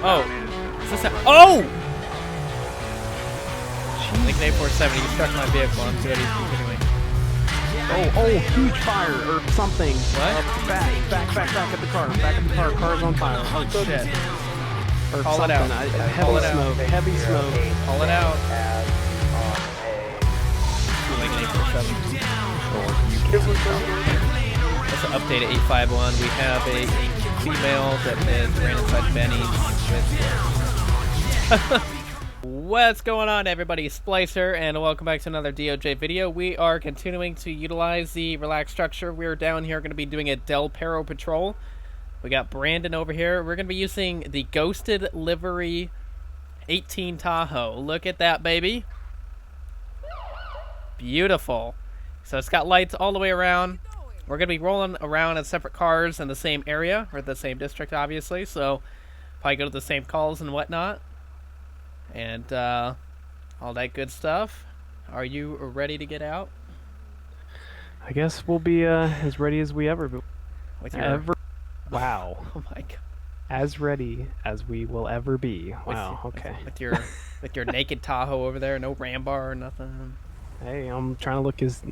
Oh! Is this a... Oh! Like an 847, he struck my vehicle. I'm good, he's continuing. Oh, huge fire or something. What? Back at the car. Back at the car. Car's on fire. Oh, shit. Or Call it something. out. Heavy smoke. Heavy smoke. Call it out. Like an 847. Let's update at 851. We have a female that ran inside Benny's with... What's going on, everybody? Splicer, and welcome back to another DOJ video. We are continuing to utilize the relaxed structure. We're down here going to be doing a Del Perro patrol. We got Brandon over here. We're going to be using the Ghosted Livery 18 Tahoe. Look at that, baby. Beautiful. So it's got lights all the way around. We're going to be rolling around in separate cars in the same area, or the same district, obviously. So probably go to the same calls and whatnot. And all that good stuff. Are you ready to get out? I guess we'll be as ready as we ever be. Wow. Oh my god. As ready as we will ever be. Wow. Okay. With your naked Tahoe over there, no ram bar or nothing. Hey, I'm trying to look as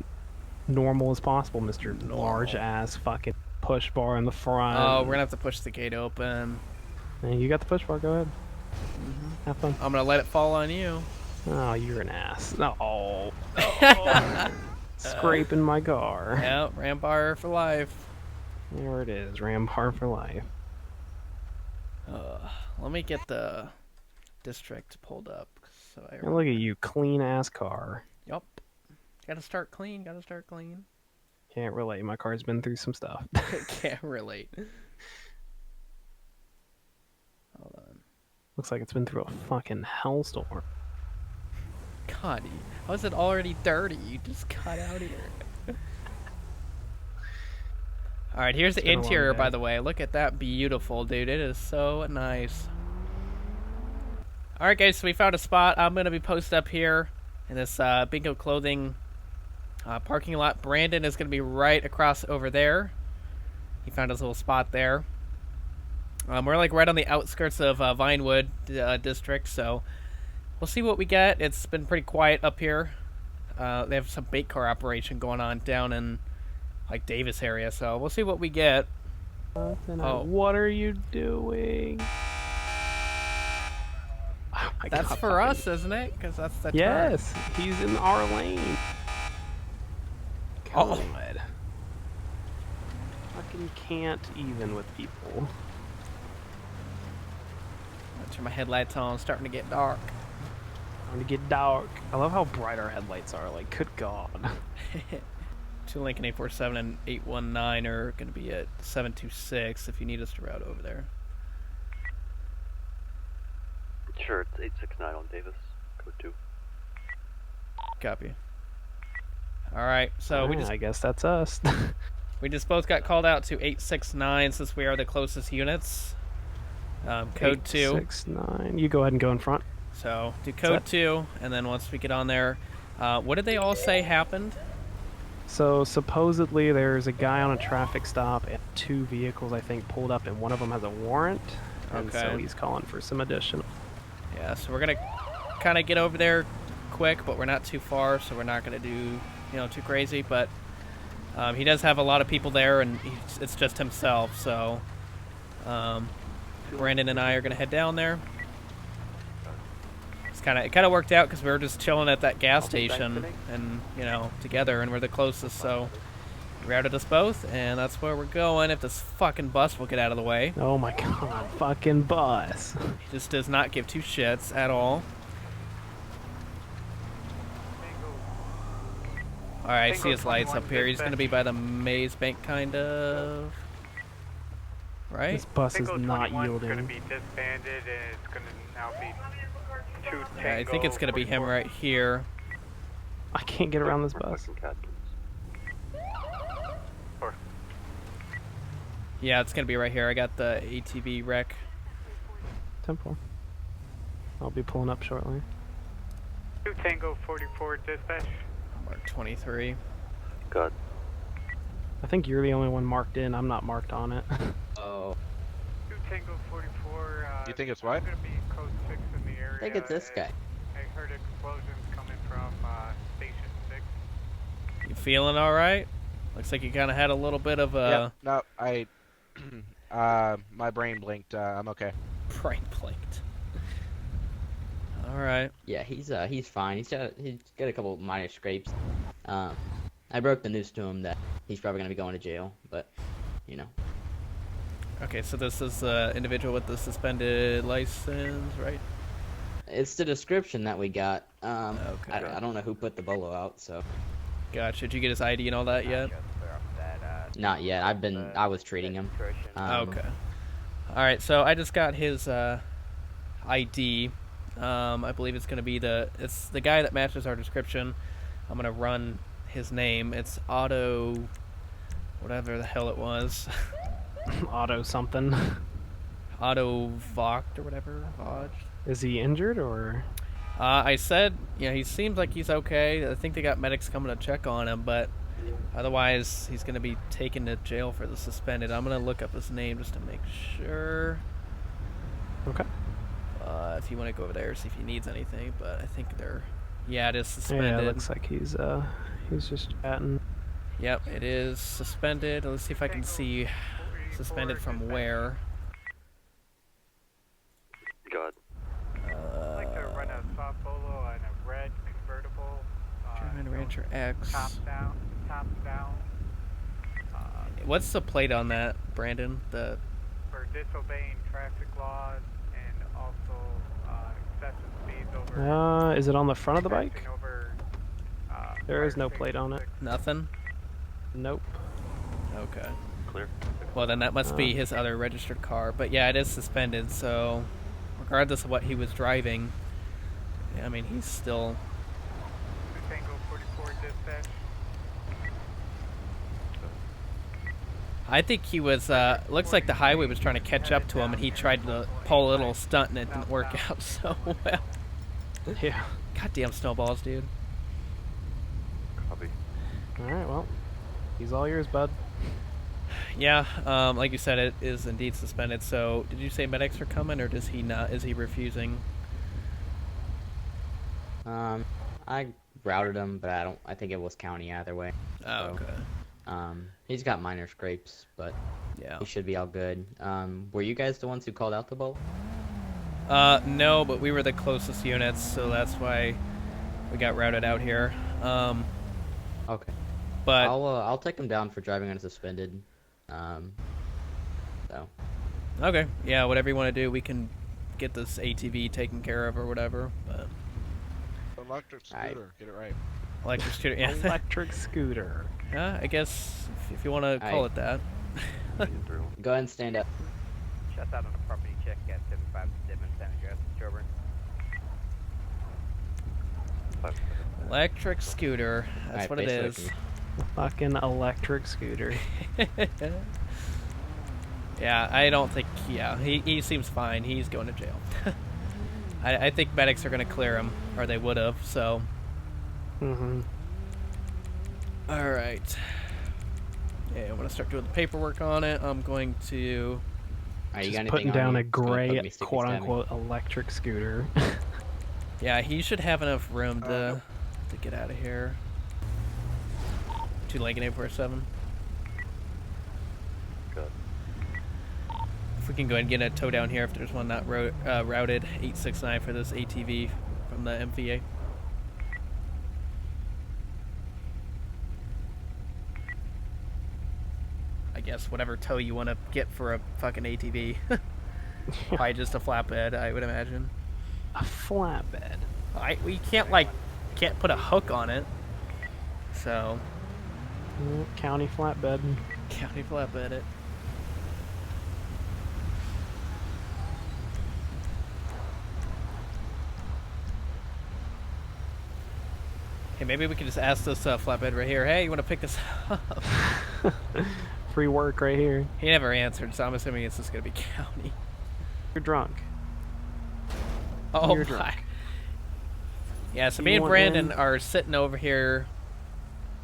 normal as possible, Mr. Large ass fucking push bar in the front. Oh, we're gonna have to push the gate open. Hey, you got the push bar. Go ahead. Have fun. I'm gonna let it fall on you. Oh, you're an ass. Oh. Scraping my car. Yep, ram bar for life. There it is, ram bar for life. Let me get the district pulled up. So And look at you, clean ass car. Yup. Gotta start clean. Gotta start clean. Can't relate. My car's been through some stuff. Can't relate. Hold on. Looks like it's been through a fucking hellstorm. God, how is it already dirty? You just got out here. Alright, here's the interior, by the way. Look at that beautiful, dude. It is so nice. Alright, guys, so we found a spot. I'm going to be posted up here in this Bingo Clothing parking lot. Brandon is going to be right across over there. He found his little spot there. We're like right on the outskirts of Vinewood district, so we'll see what we get. It's been pretty quiet up here. They have some bait car operation going on down in like Davis area, so we'll see what we get. Oh, what are you doing? Oh that's God, for us, isn't it? Because that's the yes, turn. He's in our lane. God. Fucking can't even with people. Turn my headlights on. It's starting to get dark. Starting to get dark. I love how bright our headlights are. Like, good God. 2 Lincoln 847 and 819 are going to be at 726 if you need us to route over there. Sure, it's 869 on Davis, code 2. Copy. Alright, so I guess that's us. We just both got called out to 869 since we are the closest units. Code 2. 869. You go ahead and go in front. So, do code 2, and then once we get on there, what did they all say happened? So, supposedly there's a guy on a traffic stop and 2 vehicles, I think, pulled up, and one of them has a warrant. And so he's calling for some additional. Yeah, so we're going to kind of get over there quick, but we're not too far, so we're not going to do, too crazy. But he does have a lot of people there, and it's just himself, so Brandon and I are going to head down there. It kind of worked out because we were just chilling at that gas station and, together, and we're the closest, so he routed us both, and that's where we're going if this fucking bus will get out of the way. Oh my God, fucking bus. He just does not give two shits at all. Alright, I see his lights up here. He's going to be by the Maze Bank, kind of. Right? This bus is not yielding. It's going to be disbanded, and it's going to now be 2 Tango. Yeah, I think it's going to be him right here. I can't get around this bus. Yeah, it's going to be right here. I got the ATV wreck. 10-4. I'll be pulling up shortly. 2 Tango 44 dispatch. Mark 23. Good. I think you're the only one marked in. I'm not marked on it. Oh. 2 Tango 44. You think it's what? I'm gonna be code 6 in the area. I think it's this guy. I heard explosions coming from Station 6. You feeling all right? Looks like you kind of had a little bit of a No, my brain blinked. I'm okay. brain blinked. All right. Yeah, he's fine. He's got a couple minor scrapes. I broke the news to him that he's probably gonna be going to jail, but you know. Okay, so this is the individual with the suspended license, right? It's the description that we got. Okay. I don't know who put the bolo out, so. Gotcha. Did you get his ID and all that yet? Not yet. I was treating him. Okay. All right. So I just got his ID. I believe it's gonna be it's the guy that matches our description. I'm gonna run his name. It's Otto, whatever the hell it was. Auto something. Otto Vogt or whatever. Vogt. Is he injured or? I said, he seems like he's okay. I think they got medics coming to check on him, but otherwise he's going to be taken to jail for the suspended. I'm going to look up his name just to make sure. Okay. If you want to go over there, see if he needs anything, but I think it is suspended. Yeah, it looks like he's just chatting. Yep, it is suspended. Let's see if I can see suspended from where. God. I'd like to run a soft bolo and a red convertible. German Rancher X. Top down. What's the plate on that, Brandon? For disobeying traffic laws and also excessive speeds over. Is it on the front of the bike? Over, There is no plate on it. Nothing? Nope. Okay. Clear. Well, then that must be his other registered car. But yeah, it is suspended, so regardless of what he was driving, I mean, he's still... Tango 44 dispatch. I think he was, looks like the highway was trying to catch up to him, and he tried to pull a little stunt, and it didn't work out so well. Yeah. Goddamn snowballs, dude. Copy. Alright, well, he's all yours, bud. Yeah, like you said, it is indeed suspended, so did you say medics are coming, or does he not? Is he refusing? I routed him, but I think it was county either way. Oh, So, okay. He's got minor scrapes, but Yeah. he should be all good. Were you guys the ones who called out the bolo? No, but we were the closest units, so that's why we got routed out here. Okay. But I'll take him down for driving unsuspended. So. okay, yeah, whatever you want to do, we can get this ATV taken care of or whatever. But Electric scooter. Get it right. electric scooter, yeah. Electric scooter. I guess if you want to call it that. Go ahead and stand up. Shut out on a property check at 75 Stedman, San Andreas, Sherburne. Electric scooter. That's Alright, what it face away is. from me. Fucking electric scooter. Yeah, I don't think. Yeah, he seems fine. He's going to jail. I think medics are going to clear him, or they would have. So. Mm-hmm. All right. Yeah, I'm gonna start doing the paperwork on it. I'm going to. Alright, you got Just anything putting on down you? a Just gonna gray, put me sticky quote-unquote, electric scooter. Yeah, he should have enough room to get out of here. 2 Lincoln 847. Good. If we can go ahead and get a tow down here, if there's one not routed, 869 for this ATV from the MVA. I guess whatever tow you want to get for a fucking ATV. Probably just a flatbed, I would imagine. A flatbed. We can't can't put a hook on it. So County flatbed. county flatbed it. Hey, maybe we could just ask this flatbed right here. Hey, you want to pick this up? Free work right here. He never answered, so I'm assuming it's just gonna be county. You're drunk. Oh You're my. drunk. Yeah, so You me and want Brandon in? are sitting over here.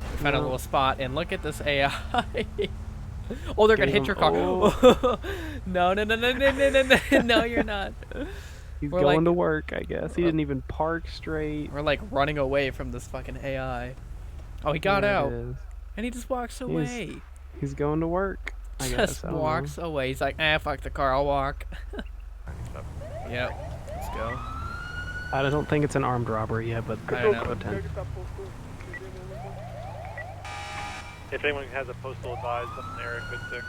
We found a No. little spot, and look at this AI. Oh, they're gonna Getting hit your him. car. No, no, no, no, no, no, no, no, no, you're not. He's We're going like- to work, I guess. He didn't even park straight. We're like running away from this fucking AI. Oh, he got There it out. is. And he just walks away. He's going to work. I guess. Just I don't know. walks away. He's like, fuck the car, I'll walk. Yep, let's go. I don't think it's an armed robbery yet, but I don't know. pretend. If anyone has a postal advised up in the area, good sir.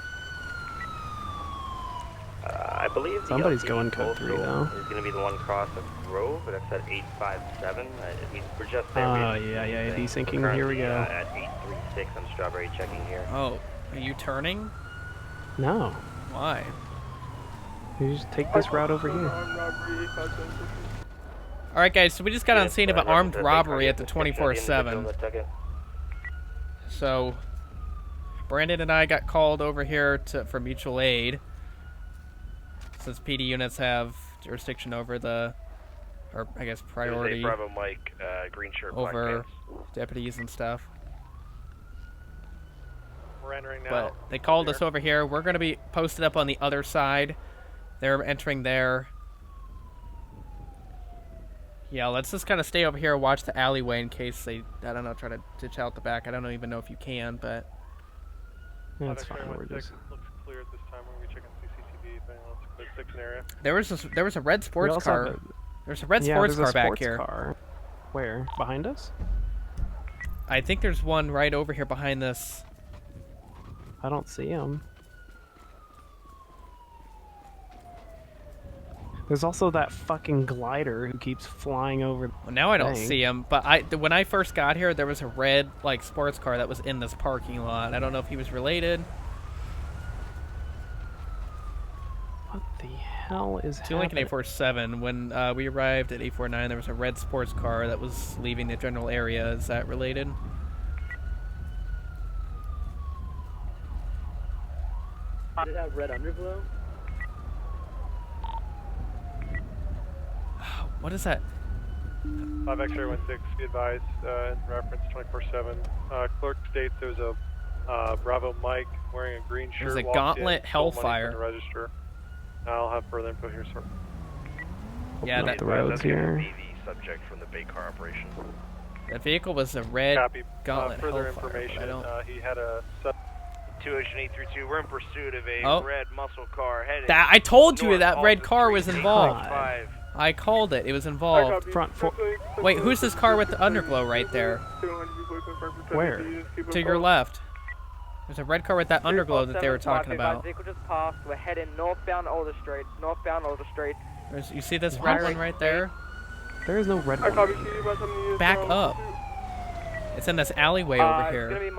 I believe the Somebody's LTE going code 3 though. is going to be the one across the road, but it's at 857. We're just there. Oh, yeah, desyncing. Here we go. At 836 on Strawberry, checking here. Oh, are you turning? No. Why? You just take this route over here. Alright guys, so we just got on scene of an armed robbery at the 24/7. So, Brandon and I got called over here for mutual aid. Since PD units have jurisdiction over or I guess priority Bravo Mike, green shirt, over deputies and stuff. We're entering now. But they called us over here. We're going to be posted up on the other side. They're entering there. Yeah, let's just kind of stay over here and watch the alleyway in case they, I don't know, try to ditch out the back. I don't even know if you can, but... Yeah, that's fine. We're just... Looks clear at this time. We're going to be checking CCTV. Let's clear the section area. There was a red sports car. There's a red sports car back here. Car. Where? Behind us? I think there's one right over here behind this. I don't see him. There's also that fucking glider who keeps flying over. Well, now I don't thing. see him, but when I first got here, there was a red sports car that was in this parking lot. I don't know if he was related. What the hell is To Lincoln happening? 847, when we arrived at 849, there was a red sports car that was leaving the general area. Is that related? Did it have red underglow? What is that? 5 X-ray 16, be advised, in reference 24/7. Clerk states there's a Bravo Mike wearing a green shirt. There's a walked Gauntlet in, stole money Hellfire. from the register. I'll have further info here, sir. Yeah, Open up the roads here. The subject from the Bay car operation. That vehicle was a red Copy. Gauntlet Further Hellfire. but information, I don't... he had a... 2 Ocean 832, we're in pursuit of a Oh. red muscle car headed I told you north that off red of car was 3 involved. 5. I called it. It was involved. Front four. Wait, who's this car with the underglow right there? Where? To your left. There's a red car with that underglow that they were talking about. Vehicle just passed. We're heading northbound Alder Street. Northbound Alder Street. You see this red one right there? There is no red one. Back up. It's in this alleyway over It's here. gonna be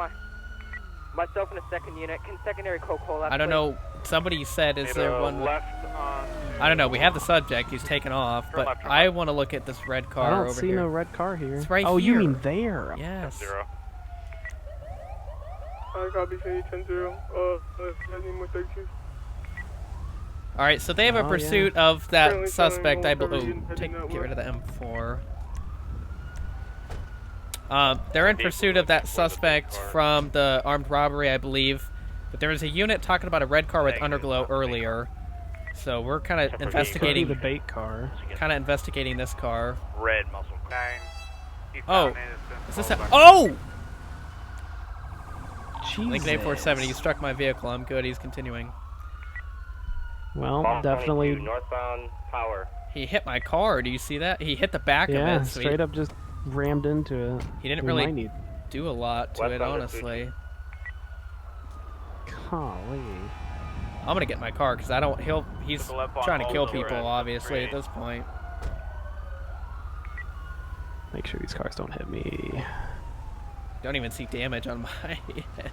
myself in a second unit. Can secondary call that? I don't know. Somebody said, is there one? I don't know. We have the subject. He's taken off, but I want to look at this red car I don't over see here. no red car here. It's right oh, here. you mean there? Yes. 0. I copy 10-0. All right. So they have a Oh, pursuit yeah. of that Currently suspect. I selling believe. over Get rid of the M4. They're in pursuit of that suspect from the armed robbery, I believe. But there was a unit talking about a red car with underglow earlier. So we're kind of Could be the investigating bait car. this car. Red muscle car. 9. Oh, is this a... Oh! Jesus. Lincoln 847, he struck my vehicle. I'm good. He's continuing. Well, Bomb definitely. 22, northbound power. He hit my car. Do you see that? He hit the back Yeah, of it. So straight up just rammed into it. he didn't We really might need. do a lot to it, Westbound honestly. Golly. I'm gonna get my car because I don't. He's Took a left on trying to kill Alder, people, red, obviously, at 3. this point. Make sure these cars don't hit me. Don't even see damage on my head.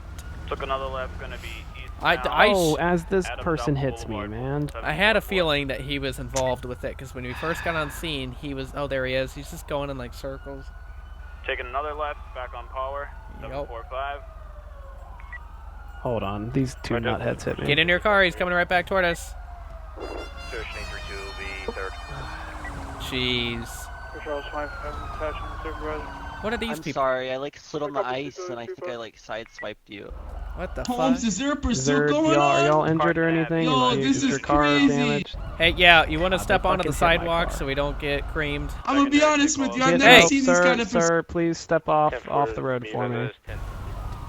Took another left, gonna be east. Oh, as this Adam person Dunn hits me, Boulevard. man. I had a feeling that he was involved with it because when we first got on scene, he was. Oh, there he is. He's just going in like circles. Taking another left, back on power. Yup. 745. Hold on, these two nutheads hit me. Get in your car. He's coming right back toward us. 2 Ocean 832 will be third. Jeez. What are these I'm people? sorry, I like slid on the ice and I think I like sideswiped you. What the Holmes, fuck? is there a Is pursuit there, going are y'all on? injured or anything? Yo, Is this your is car crazy. damaged? Hey, yeah, you want to They step onto the fucking hit my sidewalk car. so we don't get creamed? I'm gonna be honest with you. I've Get never out, seen this sir, kind of pursuit. sir, please step off the road for me.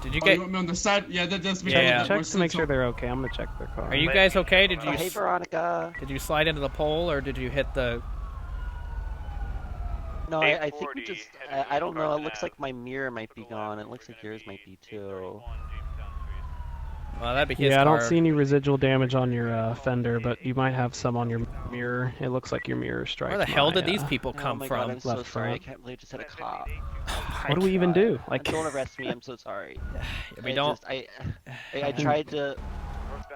Did you Oh, you get... want me on the side? Yeah, that does make Yeah. a little bit more Check to make sense. sure they're okay. I'm gonna check their car. Are you guys okay? Did you Hey, Veronica. did you slide into the pole or did you hit the... No, I think we just, I don't know, it looks like my mirror might be gone. It looks like yours might be too. Well, that'd be his Yeah, I car. don't see any residual damage on your fender, but you might have some on your mirror. It looks like your mirror strikes. Where the hell did my, these people Oh come my from? God, I'm so Left sorry. I front. can't believe I just hit a cop. What do we even do? Like, Don't arrest me, I'm so sorry. We don't... I tried to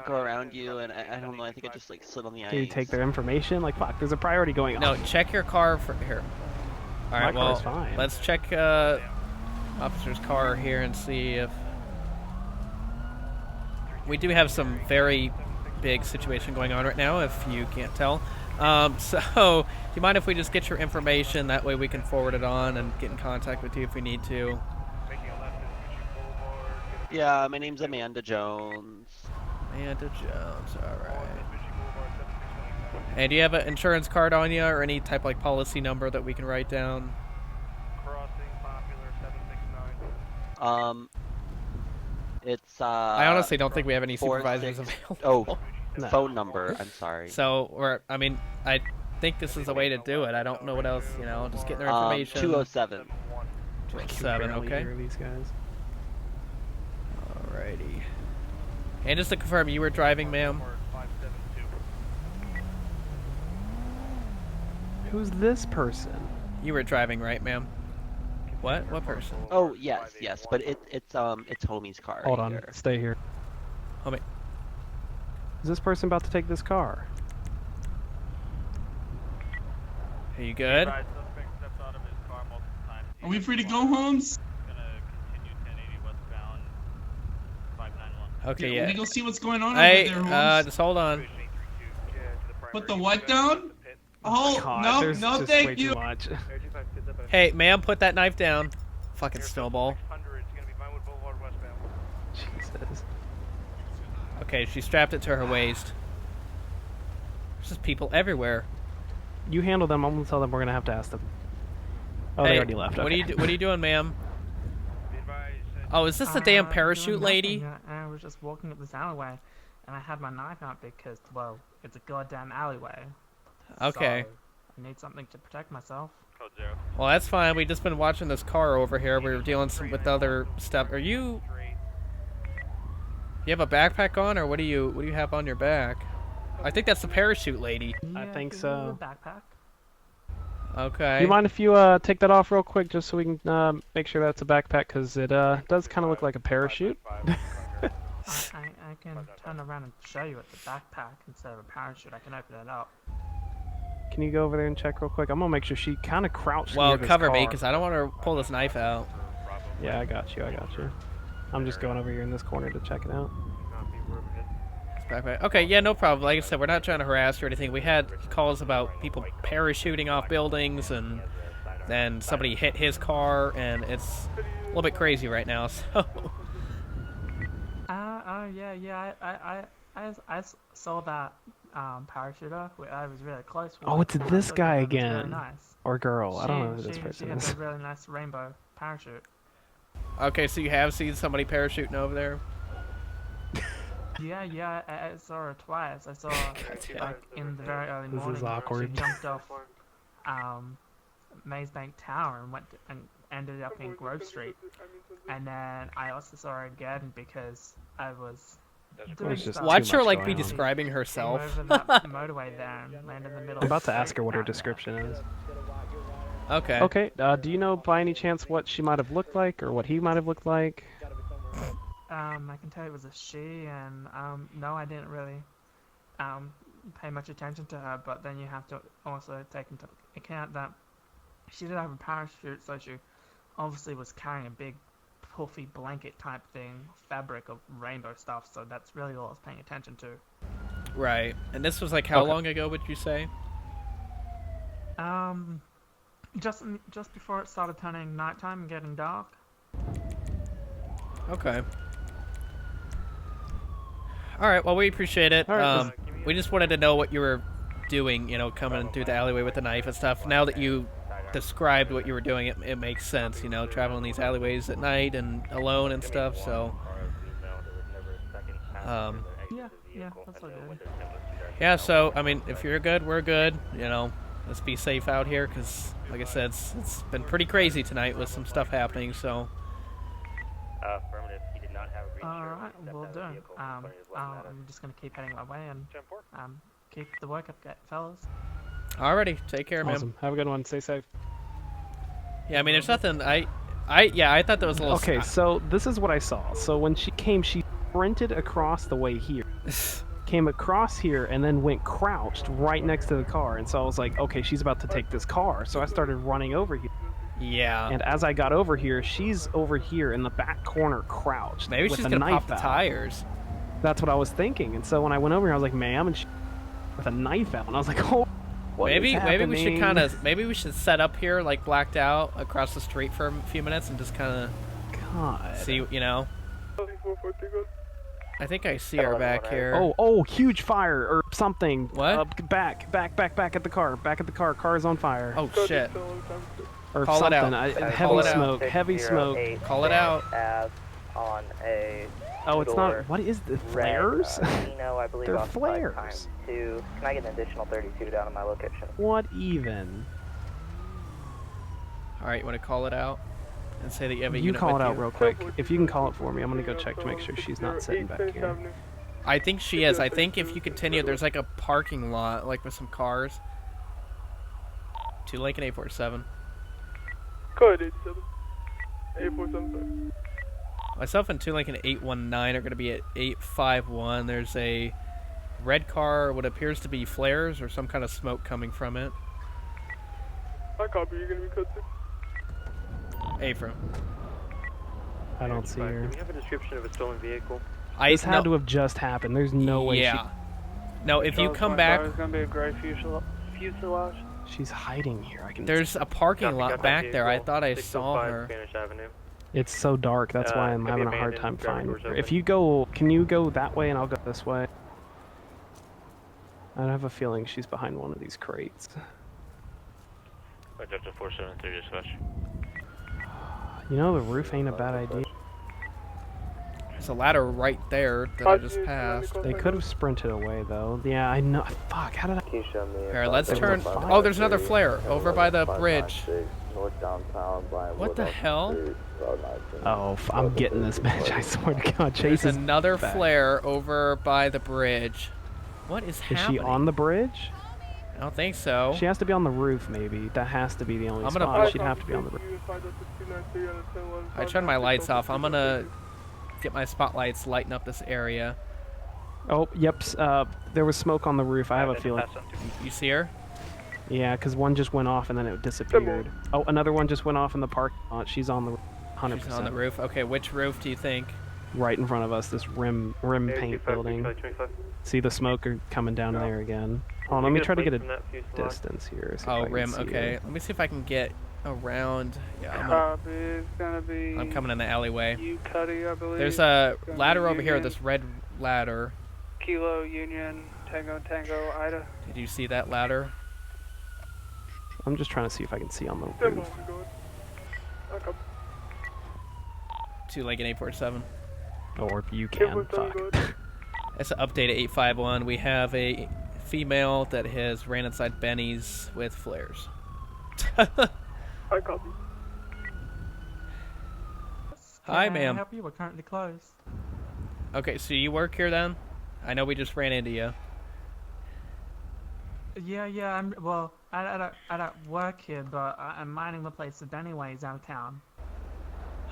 go around you, and I don't know, I think I just like slid on the ice. do you take their information? Like, fuck, there's a priority going on. No, check your car for... Here. Alright, My well, car's fine. let's check officer's car here and see if... We do have some very big situation going on right now, if you can't tell. So, do you mind if we just get your information? That way we can forward it on and get in contact with you if we need to. Yeah, my name's Amanda Jones. Amanda Jones, alright. And do you have an insurance card on you or any type like policy number that we can write down? It's I honestly don't think we have any 4, supervisors 6 available. Oh, phone number. I'm sorry. So I mean, I think this is a way to do it. I don't know what else, you know, just getting their information. 207. 207, okay. These guys. Alrighty. And just to confirm, you were driving, ma'am? Who's this person? You were driving, right, ma'am? What? What person? Oh yes, but it's homie's car. Hold right on, here. stay here. Homie. Is this person about to take this car? Are you good? Are we free to go, Holmes? Okay, Let me yeah. go see what's going on Hey, over there, Holmes. just hold on. Put the what down? Oh, God, no, there's no, just way thank too you. much. Hey, ma'am, put that knife down. Fucking snowball. Jesus. Okay, she strapped it to her waist. There's just people everywhere. You handle them. I'm gonna tell them we're gonna have to ask them. Oh, Hey, they already left. What are Okay. you What are you doing, ma'am? Oh, is this the damn parachute lady? I was just walking up this alleyway, and I had my knife out because, well, it's a goddamn alleyway. Okay. So I need something to protect myself. Well, that's fine. We've just been watching this car over here. We were dealing with other stuff. Are you? You have a backpack on, or what do you have on your back? I think that's the parachute lady. I Yeah, think give me a so. backpack. Okay. Do you mind if you take that off real quick, just so we can make sure that's a backpack, because it does kind of look like a parachute. I can turn around and show you it's a backpack instead of a parachute. I can open it up. Can you go over there and check real quick? I'm gonna make sure she kind of crouched Well, near this cover me, car. because I don't want to pull this knife out. Yeah, I got you. I'm just going over here in this corner to check it out. Backpack. Okay, yeah, no problem. Like I said, we're not trying to harass or anything. We had calls about people parachuting off buildings, and then somebody hit his car, and it's a little bit crazy right now. So. Yeah. I saw that parachuter. I was really close with. Oh, it's it. this So guy it was again. Really nice. Or girl. I don't know who She this person has is. a really nice rainbow parachute. Okay, so you have seen somebody parachuting over there? Yeah, I saw her twice. I saw her like in the very early morning. This is awkward. She jumped off Mazebank Tower and and ended up in Grove Street. And then I also saw her again because I was doing just stuff. Watch her much like going be on. describing Came herself. over that motorway there and landed in the middle. I'm about to of ask her what her down there. description is. Okay. Okay, do you know by any chance what she might have looked like, or what he might have looked like? I can tell it was a she, and no, I didn't really pay much attention to her. But then you have to also take into account that she did have a parachute, so she obviously was carrying a big puffy blanket type thing, fabric of rainbow stuff. So that's really all I was paying attention to. Right. And this was like how Okay. long ago would you say? Just before it started turning nighttime and getting dark. Okay. All right. Well, we appreciate it. All right, We just wanted to know what you were doing. You know, coming through the alleyway with the knife and stuff. Now that you described what you were doing, it makes sense. You know, traveling these alleyways at night and alone and stuff. So. Yeah, that's all good. Yeah. So I mean, if you're good, we're good. You know, let's be safe out here, because, like I said, it's been pretty crazy tonight with some stuff happening. So. Affirmative. He did not have a green shirt. Alright, well done. I'm just gonna keep heading my way and keep the work up, fellas. Alrighty, take care, man. Awesome. Have a good one. Stay safe. Yeah, I mean, there's nothing. I thought that was a little. Okay, so this is what I saw. So when she came, she sprinted across the way here, came across here, and then went crouched right next to the car. And so I was like, okay, she's about to take this car. So I started running over here. Yeah. And as I got over here, she's over here in the back corner crouched. Maybe with she's a gonna knife pop the out. tires. That's what I was thinking. And so when I went over here, I was like, ma'am, and she with a knife out, and I was like, oh. Maybe we should maybe we should set up here, like, blacked out across the street for a few minutes and just kind of see, you know. I think I see her back here. Oh, huge fire or something. What? Back at the car. Back at the car. Car's on fire. Oh shit. Or Call something. it out. Heavy smoke. Heavy smoke. Call it out. On a Oh, it's not. What is the flares? I believe They're occupied flares. ×2. Can I get an additional 32 down on my location? What even? All right, you want to call it out and say that you have a You unit call with it out you? real quick. If you can call it for me, I'm gonna go check to make sure she's not sitting back here. I think she is. I think if you continue, there's like a parking lot, like with some cars. 2 Lincoln 847. Code 87. 847. Myself and 2 Lincoln 819 are going to be at 851. There's a red car, what appears to be flares or some kind of smoke coming from it. I copy. You're going to be code 6. Afram. I don't see her. Do we have a description of a stolen vehicle? This had to have just happened. There's no way No, if you come back... There's going to be a gray fuselage. She's hiding here. I can. There's a parking lot back there. I thought I saw her. Spanish Avenue. It's so dark. That's why I'm having a hard time finding her. If you go, can you go that way and I'll go this way? I have a feeling she's behind one of these crates. Delta 473 dispatch. You know, the roof ain't a bad idea. There's a ladder right there that I just passed. They could have sprinted away, though. Yeah, I know. Fuck, how did I... Here, let's turn... Oh, there's another flare over by the bridge. What the hell? Oh, I'm getting this bitch, I swear to God. Chase There's is another back. flare over by the bridge. What is happening? She on the bridge? I don't think so. She has to be on the roof, maybe. That has to be the only I'm gonna spot. She'd have to be on the roof. I turned my lights off. I'm gonna get my spotlights lighting up this area. Oh, yep. There was smoke on the roof. I have a feeling. You see her? Yeah, because one just went off and then it disappeared. Oh, another one just went off in the parking lot. She's on the 100%. She's on the roof. Okay, which roof do you think? Right in front of us, this rim paint building. See the smoke coming down there again. Hold on, let me try to get a distance here. Oh, rim. Okay, let me see if I can get around. Yeah, I'm coming in the alleyway. There's a ladder over here. This red ladder. Kilo Union Tango Ida. Did you see that ladder? I'm just trying to see if I can see on the roof. 2 Lincoln 847. Or you can. Fuck. That's an update at 851. We have a female that has ran inside Benny's with flares. I copy. Hi, ma'am. Help you? We're currently closed. Okay, so you work here then? I know we just ran into you. Yeah. I don't work here, but I'm minding the place anyways out of town.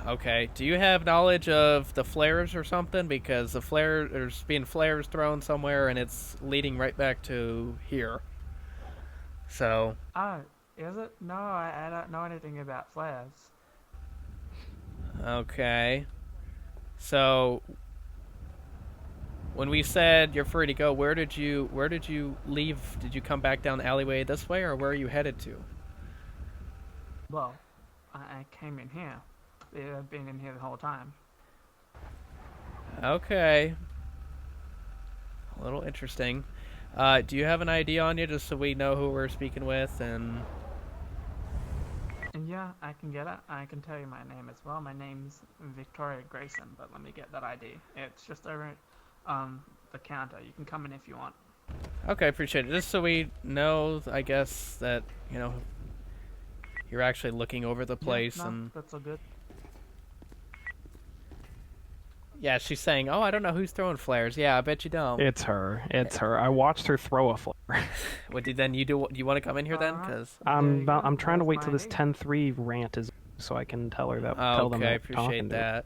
Okay. Do you have knowledge of the flares or something? Because there's being flares thrown somewhere, and it's leading right back to here. So. Oh, is it? No, I don't know anything about flares. Okay. So. When we said you're free to go, where did you leave? Did you come back down the alleyway this way, or where are you headed to? Well, I came in here. I've been in here the whole time. Okay. A little interesting. Do you have an ID on you, just so we know who we're speaking with? And Yeah, I can get it. I can tell you my name as well. My name's Victoria Grayson, but let me get that ID. It's just over the counter. You can come in if you want. okay, appreciate it. Just so we know, I guess that you're actually looking over the place. Yeah, no, And that's all good. yeah, she's saying, "Oh, I don't know who's throwing flares." Yeah, I bet you don't. It's her. It's her. I watched her throw a flare. What did then you do? Do you want to come in here then? Because I'm trying to wait till There's this my 10-3 rant is so I can tell her that. Tell them okay, that I'm appreciate talking to her. that.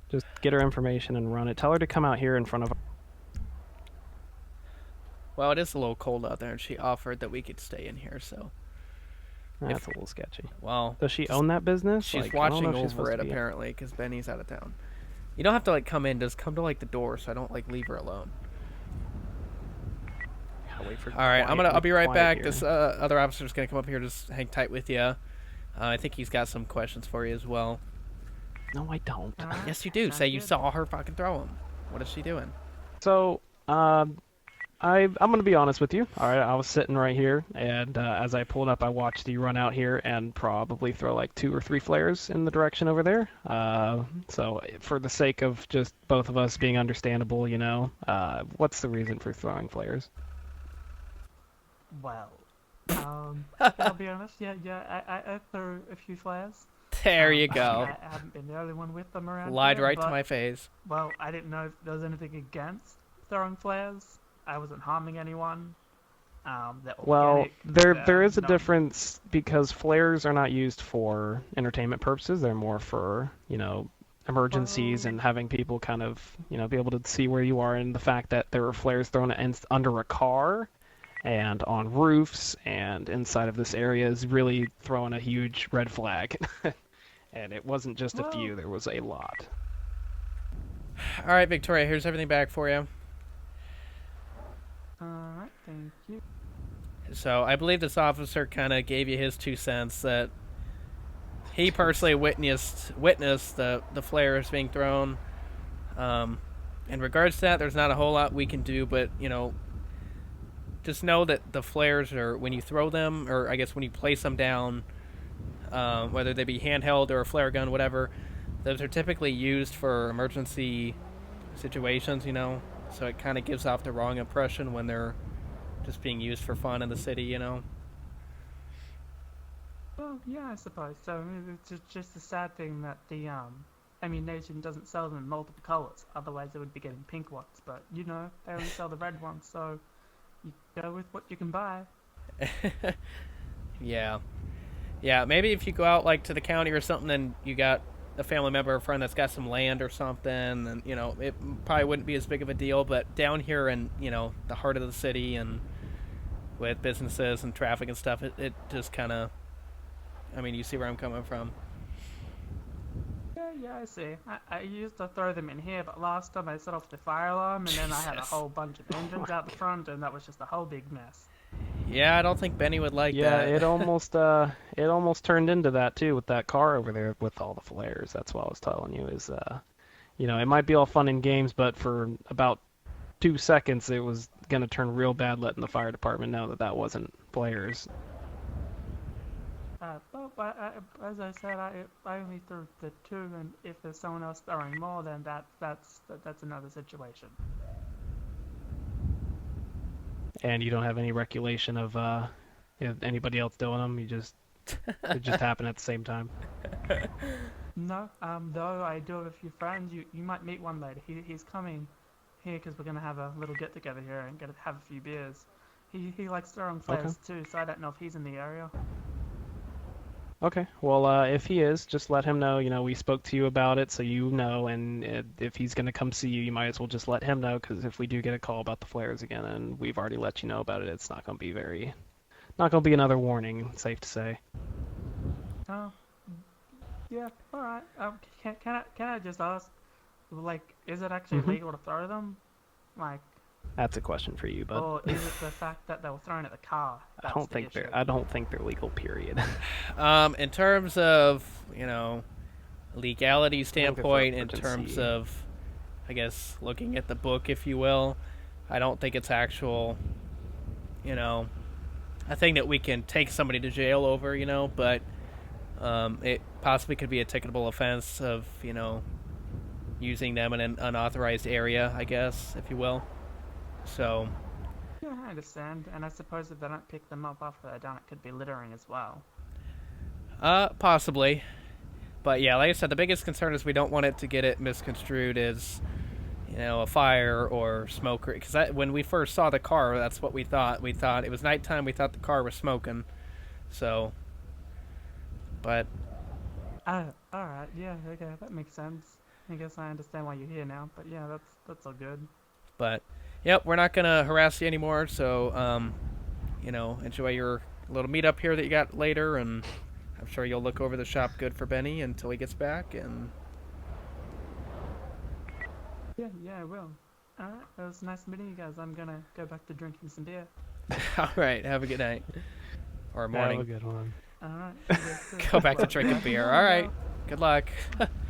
Just get her information and run it. Tell her to come out here in front of. Well, it is a little cold out there, and she offered that we could stay in here. So, That's a little sketchy. well, Does she own that business? she's Like, I don't know watching if she's over supposed it to be- apparently because Benny's out of town. You don't have to like come in; just come to like the door, so I don't like leave her alone. Gotta wait for All right, I'll be right quiet back. here. This other officer's gonna come up here. Just hang tight with you. I think he's got some questions for you as well. No, I don't. Yes, you do. Sounds Say you good. saw her fucking throw him. What is she doing? So, I'm gonna be honest with you. All right, I was sitting right here, and as I pulled up, I watched you run out here and probably throw like 2 or 3 flares in the direction over there. So for the sake of just both of us being understandable, what's the reason for throwing flares? Well, I'll be honest. I threw a few flares. There you go. I haven't been the only one with them around Lied here, right to but, my face. Well, I didn't know if there was anything against throwing flares. I wasn't harming anyone. Well, there is a difference because flares are not used for entertainment purposes. They're more for, emergencies and having people kind of, be able to see where you are. And the fact that there were flares thrown under a car and on roofs and inside of this area is really throwing a huge red flag. And it wasn't just a few, there was a lot. All right, Victoria, here's everything back for you. Alright, thank you. So I believe this officer kind of gave you his 2 cents that he personally witnessed the flares being thrown. In regards to that, there's not a whole lot we can do, but just know that the flares are, when you throw them, or I guess when you place them down, whether they be handheld or a flare gun, whatever, those are typically used for emergency situations, so it kind of gives off the wrong impression when they're just being used for fun in the city, Well, yeah, I suppose so. It's just a sad thing that the ammunition doesn't sell them in multiple colors. Otherwise, they would be getting pink ones. But they only sell the red ones, so you go with what you can buy. Yeah, maybe if you go out like to the county or something, and you got a family member or friend that's got some land or something, and it probably wouldn't be as big of a deal. But down here in the heart of the city and with businesses and traffic and stuff, it just kind of, you see where I'm coming from. Yeah, I see. I used to throw them in here, but last time I set off the fire alarm, and then I had a whole bunch of engines out the front, and that was just a whole big mess. Yeah, I don't think Benny would like that. Yeah, it almost turned into that too with that car over there with all the flares. That's what I was telling you is, it might be all fun and games, but for about 2 seconds it was gonna turn real bad letting the fire department know that wasn't flares. As I said, I only threw the 2, and if there's someone else throwing more, then that's another situation. And you don't have any recollection of anybody else doing them. It just happened at the same time. No, though I do have a few friends. You might meet one later. He's coming here because we're gonna have a little get together here and have a few beers. He likes throwing flares too, so I don't know if he's in the area. Okay, well, if he is, just let him know, we spoke to you about it, so and if he's going to come see you, you might as well just let him know, because if we do get a call about the flares again, and we've already let you know about it, it's not going to be another warning, safe to say. Oh, yeah, alright. Can I just ask, is it actually legal to throw them? That's a question for you, bud. Or is it the fact that they were thrown at the car? I don't think they're legal, period. In terms of, legality standpoint, in terms of, I guess, looking at the book, if you will, I don't think it's actual, you know, a thing that we can take somebody to jail over, you know, but it possibly could be a ticketable offense of, you know, using them in an unauthorized area, I guess, if you will. So. Yeah, I understand. And I suppose if they don't pick them up after they're done, it could be littering as well. Possibly. But yeah, like I said, the biggest concern is we don't want it to get it misconstrued as, you know, a fire or smoke. Because when we first saw the car, that's what we thought. We thought it was nighttime. We thought the car was smoking. So. But. Alright, yeah, okay, that makes sense. I guess I understand why you're here now. But yeah, that's all good. But, yep, we're not going to harass you anymore. So, you know, enjoy your little meetup here that you got later. And I'm sure you'll look over the shop good for Benny until he gets back. And. Yeah, I will. Alright, it was nice meeting you guys. I'm gonna go back to drinking some beer. Alright, have a good night. Or morning. Have a good one. Alright. Go back to drinking beer. Alright, good luck.